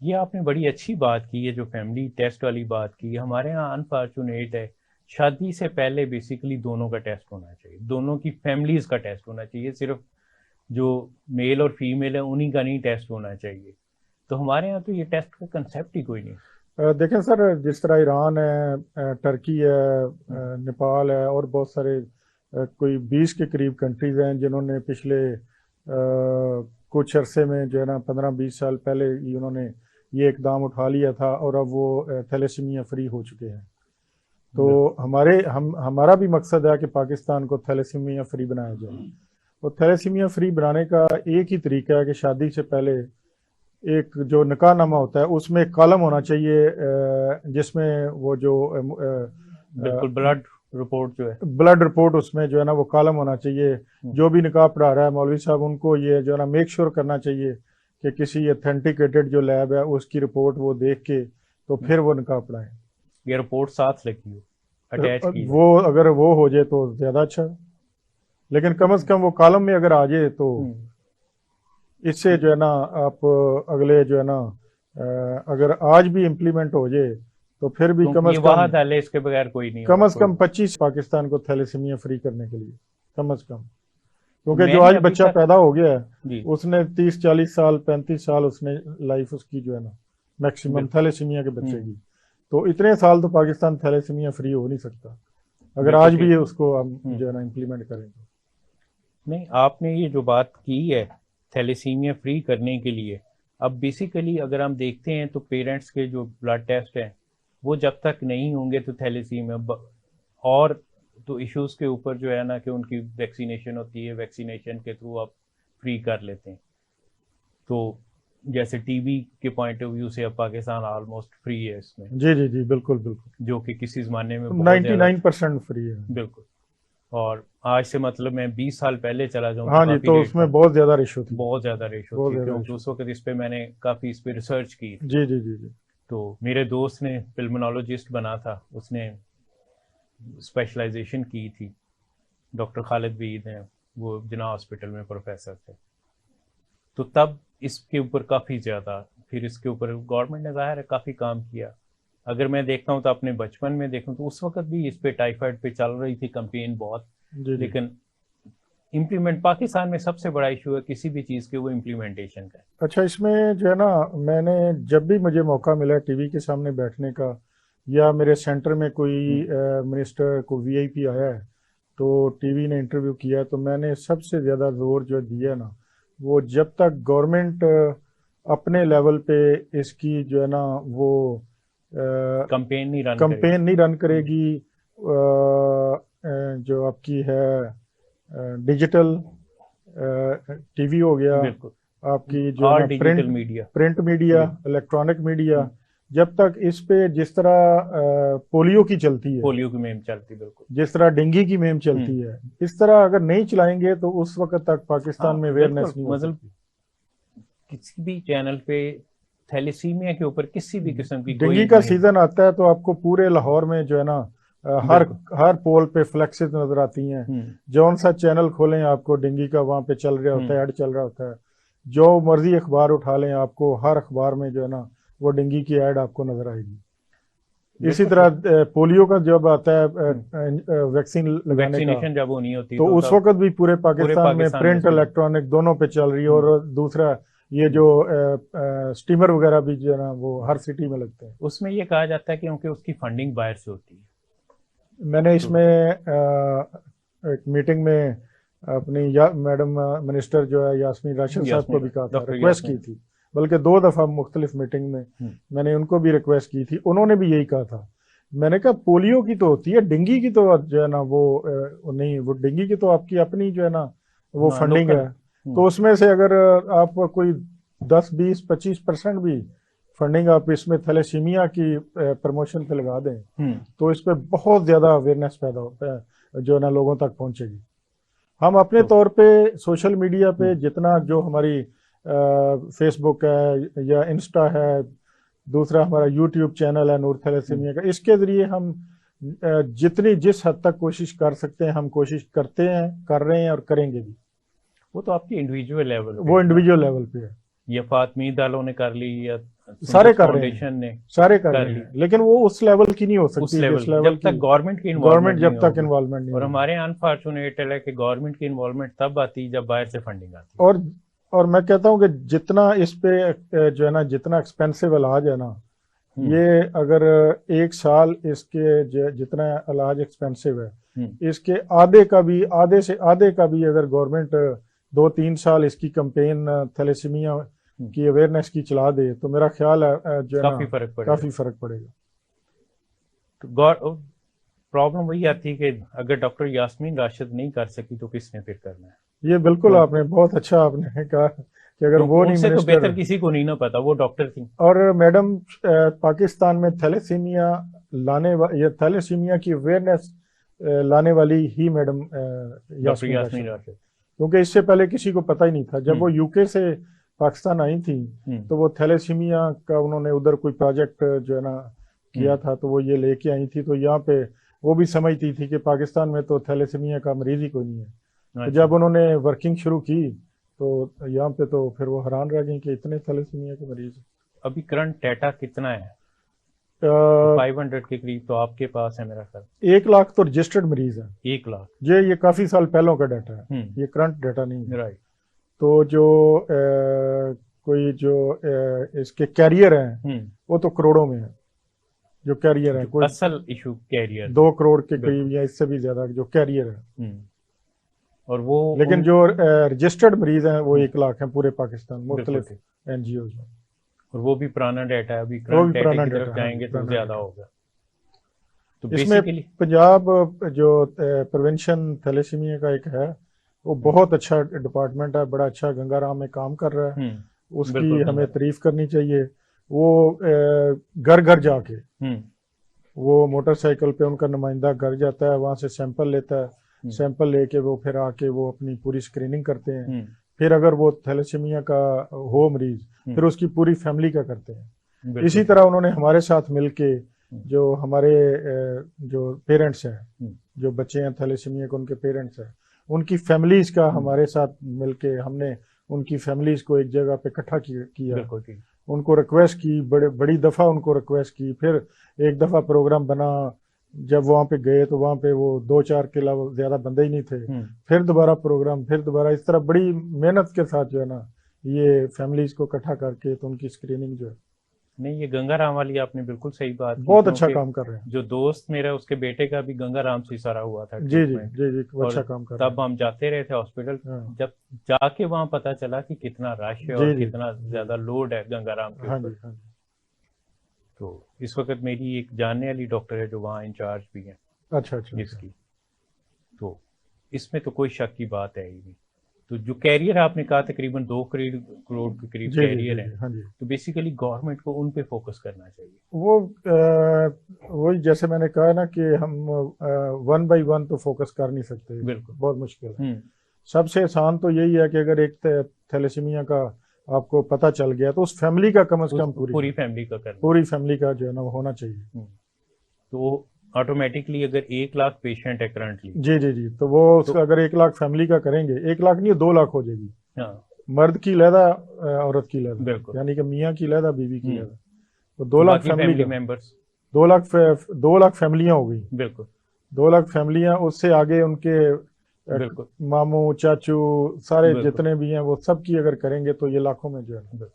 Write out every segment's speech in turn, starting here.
ये आपने बड़ी अच्छी बात की है, जो फैमिली टेस्ट वाली बात की। हमारे यहाँ अनफॉर्चुनेट है, शादी से पहले बेसिकली दोनों का टेस्ट होना चाहिए, दोनों की फैमिलीज का टेस्ट होना चाहिए, सिर्फ जो मेल और फीमेल है उन्हीं का नहीं टेस्ट होना चाहिए। तो हमारे यहाँ तो ये टेस्ट का कंसेप्ट ही कोई नहीं। देखें सर, जिस तरह ईरान है, टर्की है, हम्म, नेपाल है, और बहुत सारे कोई 20 के करीब कंट्रीज हैं जिन्होंने पिछले कुछ अरसे में जो है ना 15-20 साल पहले ही उन्होंने ये इकदाम उठा लिया था, और अब वो थैलेसीमिया फ्री हो चुके हैं। तो बिल्कुल। हमारा भी मकसद है कि पाकिस्तान को थैलेसीमिया फ्री बनाया जाए। और थैलेसीमिया फ्री बनाने का एक ही तरीका है कि शादी से पहले एक जो निकाहनामा होता है उसमें एक कॉलम होना चाहिए, जिसमें वो जो बिल्कुल, ब्लड रिपोर्ट जो है। ब्लड रिपोर्ट, उसमें जो है ना वो कॉलम होना चाहिए। हम्म, जो भी निकाह पढ़ा रहा है मौलवी साहब, उनको ये जो है ना मेक श्योर करना चाहिए कि किसी अथेंटिकेटेड जो लैब है उसकी रिपोर्ट वो देख के तो हम्म। फिर वो निकाह पढ़ाएं। ये रिपोर्ट साथ लगी हो, अटैच की जाए। वो अगर वो हो जाए तो ज़्यादा अच्छा है, लेकिन कम से कम वो कॉलम में अगर आ जाए तो हम्म। इससे जो है ना आप अगले जो है ना अगर आज भी इम्प्लीमेंट हो जाए तो फिर भी क्योंकि ये कम वाहद है, इसके बगैर कोई नहीं होगा, कोई। 25 पाकिस्तान को थैलेसीमिया फ्री करने के लिए, कम से कम। क्योंकि जो मैंने आज अभी बच्चा तक। पैदा हो गया है जी। उसने 30-40 साल 35 साल उसने लाइफ उसकी जो है ना मैक्सिमम बिल्कुल। थैलेसीमिया के बच्चे हम्म। की। तो इतने साल तो पाकिस्तान थैलेसीमिया फ्री हो नहीं सकता अगर बिल्कुल आज भी ठीक। ये उसको हम हम्म। जो है ना इम्प्लीमेंट करेंगे। नहीं, आपने ये जो बात की है थैलेसीमिया फ्री करने के लिए, अब बेसिकली अगर हम देखते हैं तो पेरेंट्स के जो ब्लड टेस्ट हैं वो जब तक नहीं होंगे तो थैलेसीमिया और तो इश्यूज के ऊपर जो है ना कि उनकी वैक्सीनेशन होती है, वैक्सीनेशन के थ्रू आप फ्री कर लेते हैं। तो जैसे टीबी के पॉइंट ऑफ व्यू से अब पाकिस्तान ऑलमोस्ट फ्री है इसमें, जी जी जी, बिल्कुल बिल्कुल। जो कि किसी ज़माने में बहुत ज़्यादा। 99% फ्री है। बिल्कुल। और आज से मतलब मैं 20 साल पहले चला जाऊं तो हाँ जी, काफ़ी तो रेट उसमें था। बहुत ज़्यादा रेशो थी। बहुत ज़्यादा रेशो बहुत थी, ज़्यादा क्योंकि रेशो उस थी। वक्त इस पे मैंने काफ़ी इस पे रिसर्च की थी। जी जी जी जी। तो मेरे दोस्त ने पिल्मोनोलॉजिस्ट बना था, उसने स्पेशलाइजेशन की थी। डॉक्टर खालिद बीद हैं, वो जिना हॉस्पिटल में प्रोफेसर थे। तो तब इसके ऊपर काफ़ी ज़्यादा, फिर इसके ऊपर गवर्नमेंट ने ज़ाहिर है काफ़ी काम किया। अगर मैं देखता हूँ तो अपने बचपन में देखूँ तो उस वक्त भी इस पे टाइफाइड पे चल रही थी कंपेन बहुत। जी जी। लेकिन इम्प्लीमेंट पाकिस्तान में सबसे बड़ा इशू है किसी भी चीज़ के, वो इम्प्लीमेंटेशन का है। अच्छा, इसमें जो है ना मैंने जब भी मुझे मौका मिला टीवी के सामने बैठने का, या मेरे सेंटर में कोई हम्म, मिनिस्टर को वीआईपी आया है तो टीवी ने इंटरव्यू किया, तो मैंने सबसे ज़्यादा जोर जो दिया ना, वो जब तक गवर्नमेंट अपने लेवल पे इसकी जो है ना वो कंपेन नहीं रन करेगी। कंपेन नहीं रन हम्म, करेगी, जो आपकी है डिजिटल टीवी हो गया, बिल्कुल। आपकी जो है ऑल ना digital print media. Print media, बिल्कुल। इलेक्ट्रॉनिक मीडिया, हम्म, जब तक इस पे जिस तरह पोलियो की चलती है, पोलियो की मुहिम चलती, बिल्कुल। जिस तरह डेंगू की मुहिम हम्म। चलती है, इस तरह अगर नहीं चलाएंगे तो उस वक्त तक पाकिस्तान हाँ में बिल्कुल, अवेयरनेस नहीं हो मतलब सकती। किसी भी चैनल पे थैलेसीमिया के ऊपर किसी भी किस्म की डेंगू कोई का मुहिम। सीजन आता है तो आपको पूरे लाहौर में जो है ना हर बिल्कुल। हर पोल पे फ्लेक्सेस नजर आती हैं। हम्म। जौन सा चैनल खोलें आपको डेंगू का वहाँ पे चल रहा होता हम्म। है, ऐड चल रहा होता है। जो मर्जी अखबार उठा लें, आपको हर अखबार में जो है ना वो डेंगू की ऐड आपको नजर आएगी। इसी बिल्कुल तरह सही। पोलियो का जब आता है हम्म। वैक्सीन लगाने का, वैक्सीनेशन जब होनी होती तो तो उस तब वक्त भी पूरे पूरे पाकिस्तान में पाकिस्तान में प्रिंट उसकी। इलेक्ट्रॉनिक दोनों पे चल रही है। हम्म। और दूसरा ये हम्म। जो स्टीमर वगैरह भी जो है ना वो हर सिटी में लगते हैं। उसमें ये कहा जाता है कि क्योंकि उसकी फंडिंग बाहर से होती है। मैंने तो इसमें एक मीटिंग में अपनी मैडम मिनिस्टर जो है यास्मीन राशिद साहब को यास्मीन, भी कहा था, डॉक्टर रिक्वेस्ट की यास्मीन। थी। बल्कि 2 दफ़ा मुख्तलिफ मीटिंग में हम्म। मैंने उनको भी रिक्वेस्ट की थी, उन्होंने भी यही कहा था। मैंने कहा पोलियो की तो होती है, डेंगू की तो जो है ना वो नहीं, वो डेंगू की तो आपकी अपनी जो है ना वो हाँ, फंडिंग लोकल। है। तो उसमें से अगर आप कोई 10-20-25% भी फंडिंग आप इसमें थैलेसीमिया की प्रमोशन पे लगा दें हम्म। तो इस पर बहुत ज़्यादा अवेयरनेस पैदा होता है, जो है ना लोगों तक पहुंचेगी। हम अपने तो तौर पे सोशल मीडिया पे हम्म। जितना जो हमारी फेसबुक है या इंस्टा है, दूसरा हमारा यूट्यूब चैनल है नूर हम्म। थैलेसीमिया का, इसके ज़रिए हम जितनी जिस हद तक कोशिश कर सकते हैं हम कोशिश करते हैं, कर रहे हैं और करेंगे भी। वो तो आपकी इंडिविजुअल लेवल पे वो है ना। इंडिविजुअल लेवल पे है। या फातमी दालों ने कर ली, या सारे कर रहे फाउंडेशन हैं, ने सारे कर कर रहे ली। हैं, लेकिन वो उस लेवल की नहीं हो उस सकती लेवल जिस लेवल जब तक की गवर्नमेंट की गवर्नमेंट इन्वॉल्वमेंट जब नहीं तक होगी। इन्वॉल्वमेंट नहीं और होगी। हमारे अनफॉर्चुनेट है कि गवर्नमेंट की इन्वॉल्वमेंट तब आती है जब बाहर से फंडिंग आती है। और मैं कहता हूँ कि जितना इस पे जो है ना, जितना एक्सपेंसिव इलाज है ना, ये अगर एक साल इसके जितना इलाज एक्सपेंसिव है, इसके आधे का भी, आधे से आधे का भी अगर गवर्नमेंट 2-3 साल इसकी कैंपेन थैलेसीमिया की अवेयरनेस की चला दे तो मेरा ख्याल है जो है ना काफी फर्क पड़ेगा। काफी फर्क पड़ेगा। तो प्रॉब्लम वही आती है कि अगर डॉक्टर यास्मीन राशिद नहीं कर सकी तो किसने फिर करना है। ये बिल्कुल तो आपने बहुत अच्छा आपने कहा कि अगर वो नहीं उनसे तो मिनिस्टर, बेहतर किसी को नहीं ना पता, वो डॉक्टर थी। और मैडम पाकिस्तान में थैलेसीमिया ये थैलेसीमिया की अवेयरनेस लाने वाली ही मैडम डॉक्टर यास्मीन यास्मीन राशिद, राशिद। क्योंकि इससे पहले किसी को पता ही नहीं था। जब वो यूके से पाकिस्तान आई थी तो वो थैलेसीमिया का उन्होंने उधर कोई प्रोजेक्ट जो है ना किया था, तो वो ये लेके आई थी। तो यहाँ पे वो भी समझती थी कि पाकिस्तान में तो थैलेसीमिया का मरीज ही कोई नहीं है। तो जब उन्होंने वर्किंग शुरू की तो यहाँ पे तो फिर वो हैरान रह गई कि इतने थैलेसीमिया के मरीज। अभी करंट डाटा कितना है? 500 के करीब तो आपके पास है मेरा ख्याल। 1 लाख तो रजिस्टर्ड मरीज है। 1 लाख? ये काफी साल पहलों का डाटा है, ये करंट डाटा नहीं है। राइट। तो जो कोई जो इसके कैरियर हैं वो तो करोड़ों में है। जो कैरियर है कोई असल इशू कैरियर 2 करोड़ के करीब या इससे भी ज्यादा जो कैरियर है। और वो लेकिन जो रजिस्टर्ड मरीज हैं वो 1 लाख हैं पूरे पाकिस्तान मुख्तलिफ एनजीओ में। और वो भी पुराना डाटा है, अभी करंट डाटा की तरफ जाएंगे तो ज्यादा होगा। तो इसमें पंजाब जो प्रिवेंशन थैलेसीमिया का एक है वो बहुत अच्छा डिपार्टमेंट है, बड़ा अच्छा गंगाराम में काम कर रहा है, उसकी हमें तारीफ करनी चाहिए। वो घर घर जाके वो मोटरसाइकिल पे उनका नुमाइंदा घर जाता है, वहां से सैंपल लेता है, सैंपल लेके वो फिर आके वो अपनी पूरी स्क्रीनिंग करते हैं। फिर अगर वो थैलेसीमिया का हो मरीज फिर उसकी पूरी फैमिली का करते हैं। इसी तरह उन्होंने हमारे साथ मिलके जो हमारे जो पेरेंट्स हैं, जो बच्चे हैं थैलेसीमिया के उनके पेरेंट्स हैं, उनकी फैमिलीज का हमारे साथ मिलके हमने उनकी फैमिलीज को एक जगह पे इकट्ठा किया, उनको रिक्वेस्ट की, बड़ी दफ़ा उनको रिक्वेस्ट की। फिर एक दफ़ा प्रोग्राम बना, जब वहाँ पे गए तो वहाँ पे वो 2-4 के अलावा ज़्यादा बंदे ही नहीं थे। फिर दोबारा प्रोग्राम, फिर दोबारा, इस तरह बड़ी मेहनत के साथ जो है ना ये फैमिलीज को इकट्ठा करके तो उनकी स्क्रीनिंग जो है। नहीं, ये गंगाराम वाली आपने बिल्कुल सही बात की, बहुत अच्छा काम कर रहे हैं। जो दोस्त मेरा उसके बेटे का भी गंगाराम से सारा हुआ था। जी जी जी जी, अच्छा काम कर रहे हैं। तब हम जाते रहे थे हॉस्पिटल, जब जाके वहाँ पता चला कि कितना रश है और कितना ज्यादा लोड है गंगाराम के ऊपर। तो इस वक्त मेरी एक जानने वाली डॉक्टर है जो वहाँ इंचार्ज भी है। अच्छा इसकी तो इसमें तो कोई शक की बात है ही नहीं। तो जो कैरियर आपने कहा तकरीबन 2 करोड़ के करीब कैरियर है, तो बेसिकली गवर्नमेंट को उन पे फोकस करना चाहिए। वो वही जैसे मैंने कहा ना कि हम 1 by 1 तो फोकस कर नहीं सकते, बिल्कुल बहुत मुश्किल है। सबसे आसान तो यही है कि अगर एक थैलेसीमिया का आपको पता चल गया तो उस फैमिली का कम से कम पूरी फैमिली का करना, पूरी फैमिली का जो है ना होना चाहिए। तो ऑटोमेटिकली अगर 1 लाख पेशेंट है करंटली, जी जी जी, तो वो उसका अगर 1 लाख फैमिली का करेंगे, 1 लाख नहीं 2 लाख हो जाएगी। मर्द की लहदा, औरत की लहदा, यानी कि मियाँ की लहदा, बीवी की लहदा, तो 2 लाख फैमिली मेंबर्स, 2 लाख फैमिलियां हो गई। बिल्कुल 2 लाख फैमिलियां, उससे आगे उनके मामू चाचू सारे जितने भी हैं वो सब की अगर करेंगे तो ये लाखों में जो है।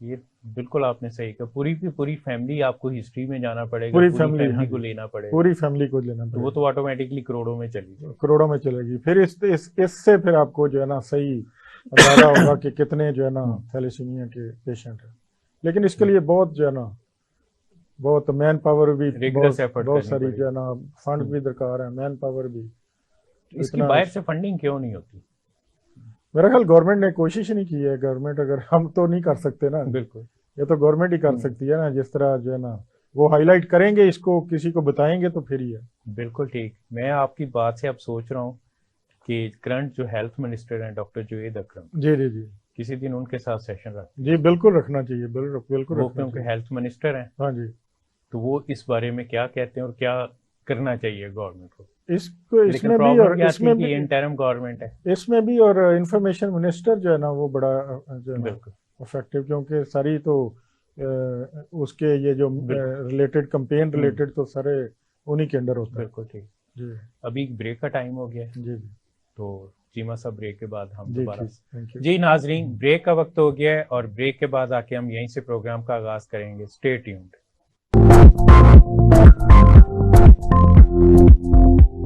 ये बिल्कुल आपने सही कहा, पूरी फैमिली आपको हिस्ट्री में जाना पड़ेगा, पूरी फैमिली को लेना पड़ेगा, पूरी फैमिली को लेना पड़ेगा, वो तो ऑटोमेटिकली करोड़ों में चलेगी, करोड़ों में चलेगी। फिर इससे फिर आपको जो है ना सही अंदाजा होगा कि कितने जो है ना थैलेसीमिया के पेशेंट हैं। लेकिन इसके लिए बहुत जो है ना बहुत मैन पावर भी, बहुत सारी जो है ना फंड भी दरकार है, मैन पावर भी। इसकी बाहर से फंडिंग क्यों नहीं होती? मेरा ख्याल गवर्नमेंट ने कोशिश नहीं की है। गवर्नमेंट, अगर हम तो नहीं कर सकते ना, बिल्कुल ये तो गवर्नमेंट ही कर सकती है ना। जिस तरह जो है ना वो हाईलाइट करेंगे इसको, किसी को बताएंगे तो फिर ही है। बिल्कुल ठीक। मैं आपकी बात से अब सोच रहा हूँ कि करंट जो हेल्थ मिनिस्टर हैं डॉक्टर जुवेद अकरम, जी जी जी, किसी दिन उनके साथ सेशन रख, जी बिल्कुल रखना चाहिए, बिल्कुल वो क्योंकि हेल्थ मिनिस्टर हैं। हाँ जी, तो वो इस बारे में क्या कहते हैं और क्या करना चाहिए गवर्नमेंट को। इसमें भी और इसमें भी इंटरिम गवर्नमेंट है, इसमें भी, और इंफॉर्मेशन मिनिस्टर जो है ना वो बड़ा जो है ना इफेक्टिव, क्योंकि सारी तो उसके ये जो रिलेटेड कंपेन रिलेटेड तो सारे उन्हीं के अंडर होता है। बिल्कुल ठीक। जी अभी ब्रेक का टाइम हो गया है, जी तो चीमा साहब ब्रेक के बाद हम जी दोबारा। ठीक, थैंक यू। जी नाजरीन, ब्रेक का वक्त हो गया है और ब्रेक के बाद आके हम यहीं से प्रोग्राम का आगाज करेंगे। Stay tuned.